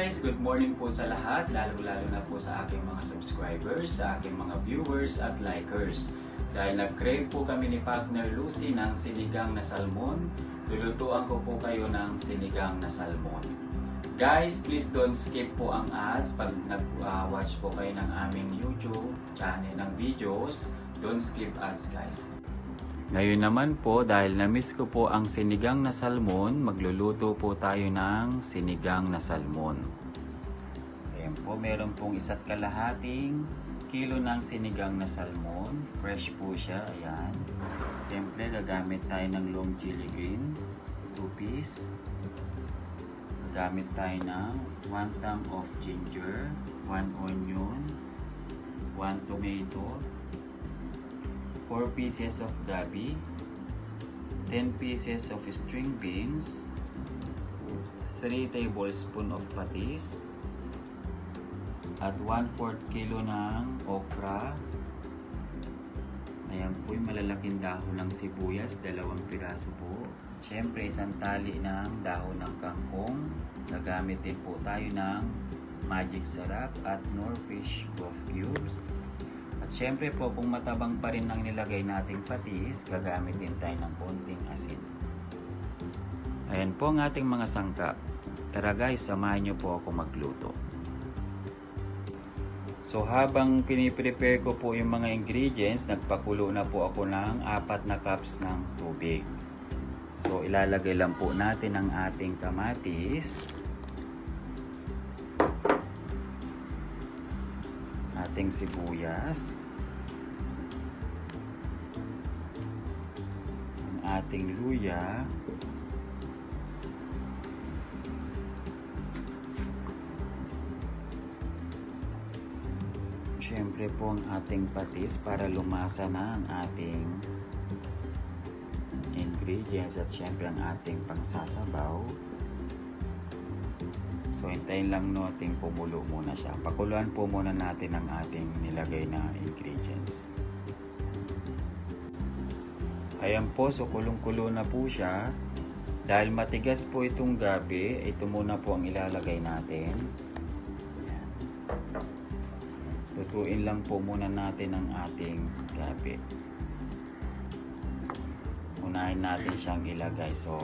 guys! Good morning po sa lahat, lalo-lalo na po sa aking mga subscribers, sa aking mga viewers at likers. Dahil nag-crave po kami ni Partner Lucy ng sinigang na salmon, lulutuan ko po kayo ng sinigang na salmon. Guys, please don't skip po ang ads pag nag-watch po kayo ng aming YouTube channel ng videos. Don't skip ads, guys. Ngayon naman po, dahil na-miss ko po ang sinigang na salmon, magluluto po tayo ng sinigang na salmon. Ayan po, meron pong 1.5 kilo ng sinigang na salmon. Fresh po siya, ayan. Siyempre, gagamit tayo ng long chili green, 2 piece. Gagamit tayo ng 1 thumb of ginger, 1 onion, 1 tomato, 4 pieces of gabi, 10 pieces of string beans, 3 tablespoons of patis, at 1/4 kilo ng okra. Ayan po yung malalaking dahon ng sibuyas, 2 piraso po. Siyempre, 1 tali ng dahon ng kangkong. Gagamit din po tayo ng magic sarap at Knorr fish broth cubes. At syempre po, kung matabang pa rin ang nilagay nating patis, gagamit din tayo ng konting asin. Ayan po ang ating mga sangkap. Tara guys, samahan nyo po ako magluto. So habang piniprepare ko po yung mga ingredients, nagpakulo na po ako ng 4 na cups ng tubig. So ilalagay lang po natin ang ating kamatis, ating sibuyas, ang ating luya, siyempre po ang ating patis para lumasa na ang ating ingredients at siyempre ang ating pangsasabaw. So, hintayin lang natin kumulo muna siya. Pakuluan po muna natin ang ating nilagay na ingredients. Ayan po, so kulong-kulo na po siya. Dahil matigas po itong gabi, ito muna po ang ilalagay natin. Ayan. Lutuin lang po muna natin ang ating gabi. Unahin natin siyang ilagay. So,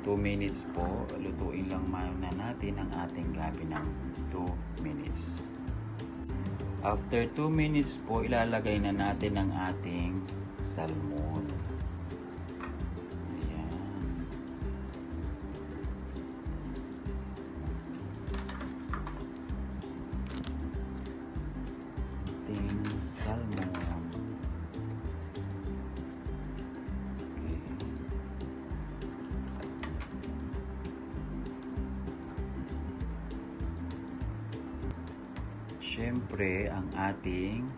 2 minutes po, lutuin lang muna natin ang ating gabi ng 2 minutes. After 2 minutes po, ilalagay na natin ang ating salmon. Ayan. Ating salmon. Siyempre, ang ating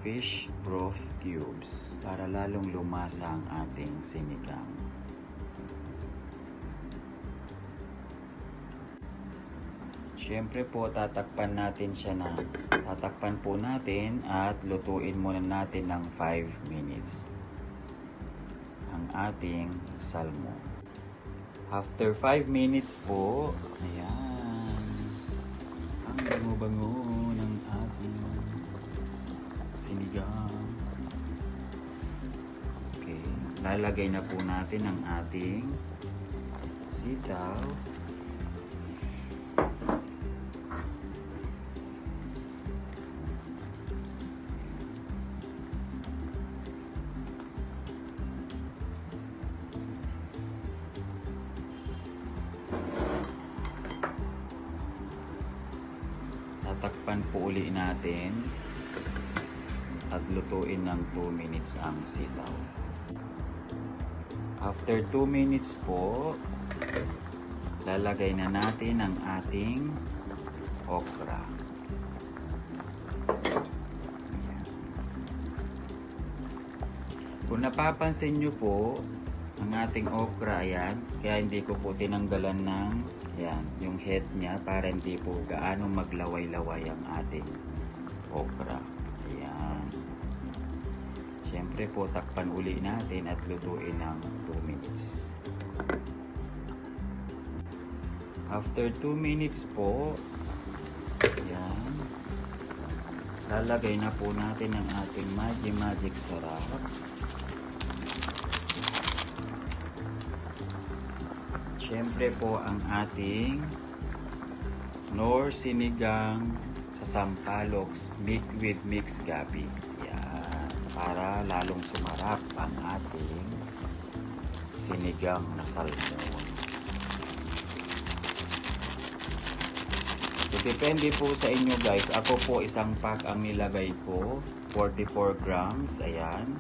fish broth cubes para lalong lumasa ang ating sinigang. Siyempre po, tatakpan po natin at lutuin muna natin ng 5 minutes ang ating salmon. After 5 minutes po, ayan, bango-bango ng ating sinigang. Okay, lalagay na po natin ang ating sitaw. Tatakpan po uli natin at lutuin ng 2 minutes ang sitaw. After 2 minutes po, lalagay na natin ang ating okra. Ayan. Kung napapansin nyo po, ang ating okra, ayan, kaya hindi ko po tinanggalan ng yan, yung head niya para hindi po gaano maglaway-laway ang ating okra. Ayan. Siyempre po, takpan uli natin at lutuin ng 2 minutes. After 2 minutes po, ayan, lalagay na po natin ang ating magic sarap. Siyempre po ang ating Knorr sinigang sa sampaloks with mixed gabi. Yan, para lalong sumarap ang ating sinigang na salmon. So, depende po sa inyo guys. Ako po isang pack ang nilagay ko, 44 grams. Ayan.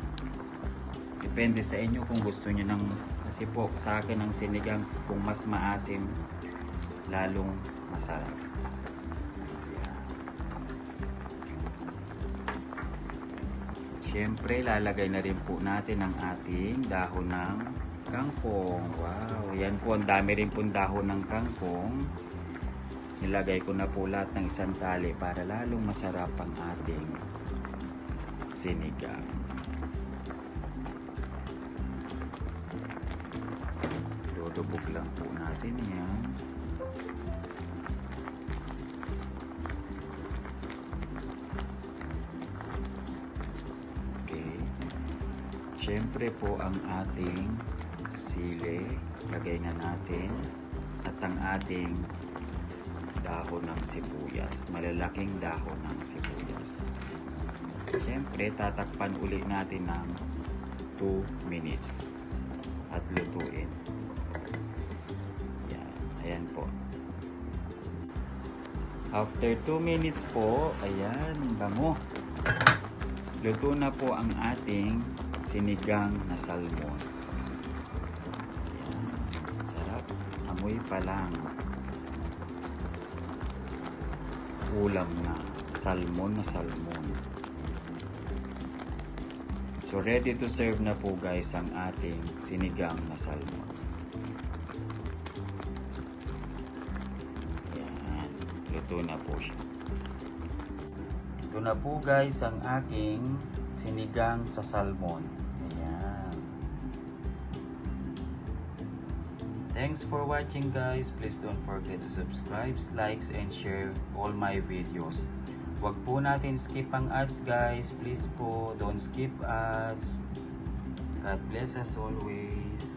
Depende sa inyo kung gusto niyo ng, kasi po sa akin ang sinigang kung mas maasim, lalong masarap. Siyempre, lalagay na rin po natin ang ating dahon ng kangkong. Wow, yan po, ang dami rin po dahon ng kangkong. Nilagay ko na po lahat ng isang tali para lalong masarap ang ating sinigang. Dudubog lang po natin yan. Siyempre po ang ating sili, lagay na natin, at ang ating dahon ng sibuyas, malalaking dahon ng sibuyas. Siyempre tatakpan uli natin ng 2 minutes at lutuin. Yan, ayan po. After 2 minutes po, ayan, bango. Luto na po ang ating sinigang na salmon. Ayan. Sarap. Amoy pa lang. Ulam na. Salmon na salmon. So ready to serve na po guys ang ating sinigang na salmon. Ayan. Luto na po siya. Ito na po guys ang aking sinigang sa salmon. Ayan. Thanks for watching guys. Please don't forget to subscribe, likes, and share all my videos. Huwag po natin skip ang ads guys. Please po, don't skip ads. God bless us always.